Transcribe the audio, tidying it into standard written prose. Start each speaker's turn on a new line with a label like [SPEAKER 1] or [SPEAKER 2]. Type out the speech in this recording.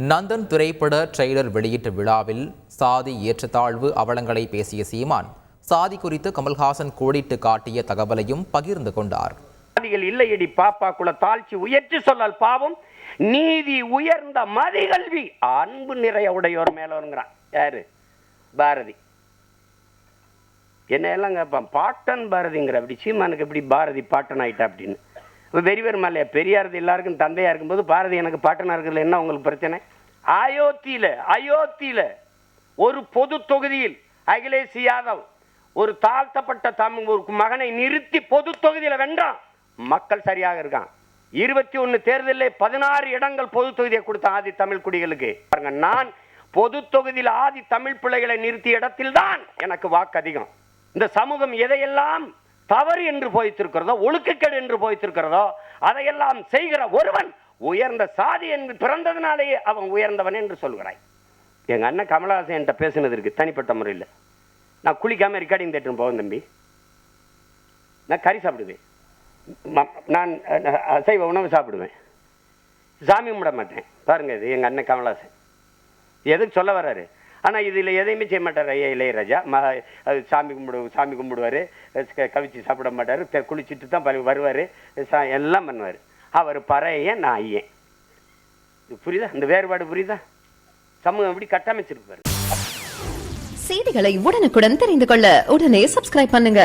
[SPEAKER 1] நந்தன் திரைப்பட ட்ரெய்லர் வெளியிட்ட விழாவில் சாதி ஏற்றத்தாழ்வு அவலங்களை பேசிய சீமான் சாதி குறித்து கமல்ஹாசன் கோடிட்டு காட்டிய தகவலையும் பகிர்ந்து கொண்டார்.
[SPEAKER 2] இல்லையடி பாப்பா குல தாழ்ச்சி உயர்ச்சி சொல்லல் பாவம் நீதி உயர்ந்த மதிகல்வி அன்பு நிறைய உடையோர் மேலோருங்கிறான். யாரு? பாரதி. என்ன எல்லாம் கேட்பான், பாட்டன் பாரதிங்கிற. அப்படி சீமானுக்கு எப்படி பாரதி பாட்டன் ஆயிட்டா அப்படின்னு வெறிவர் மலையா பெரியாரது எல்லாருக்கும் தந்தையா இருக்கும்போது பாரதி எனக்கு பாட்டனா இருக்கிறதுல என்ன உங்களுக்கு பிரச்சனை? அயோத்தியில ஒரு பொது தொகுதியில் அகிலேஷ் யாதவ் ஒரு தாழ்த்தப்பட்ட தமிழ் ஒரு மகனை நிறுத்தி பொது தொகுதியில வென்றான். மக்கள் சரியாக இருக்கான். 21 தேர்தலில் 16 இடங்கள் பொது தொகுதியை கொடுத்த ஆதி தமிழ் குடிகளுக்கு. நான் பொது தொகுதியில் ஆதி தமிழ் பிள்ளைகளை நிறுத்திய இடத்தில் தான் எனக்கு வாக்கு அதிகம். இந்த சமூகம் எதையெல்லாம் தவறு என்று போய்த்திருக்கிறதோ, ஒழுக்கக்கேடு என்று போய்த்திருக்கிறதோ, அதையெல்லாம் செய்கிற ஒருவன் உயர்ந்த சாதி என்று பிறந்ததுனாலேயே அவன் உயர்ந்தவன் என்று சொல்கிறாய். எங்க அண்ணன் கமலஹாசன் என்கிட்ட பேசினது இருக்கு தனிப்பட்ட முறையில். நான் குளிக்காம ரெக்கார்டிங் தேட்டர் போவேன் தம்பி. நான் கறி சாப்பிடுவேன், நான் அசைவ உணவு சாப்பிடுவேன், சாமி கும்பிட மாட்டேன். பாருங்க, இது எங்க அண்ணன் கமலஹாசன் எதுக்கு சொல்ல வர்றாரு. ஆனால் இதில் எதையுமே செய்ய மாட்டார். ஐயா இளையராஜா சாமி கும்பிடுவார், கவிச்சு சாப்பிட மாட்டார், குளிச்சுட்டு தான் வருவார், எல்லாம் பண்ணுவார். அவர் பறையன், நான் ஐயன். புரியுதா? இந்த வேறுபாடு புரியுதா? சமூகம் எப்படி கட்டமைச்சிருப்பாரு.
[SPEAKER 3] செய்திகளை உடனுக்குடன் தெரிந்து கொள்ள உடனே சப்ஸ்கிரைப் பண்ணுங்க.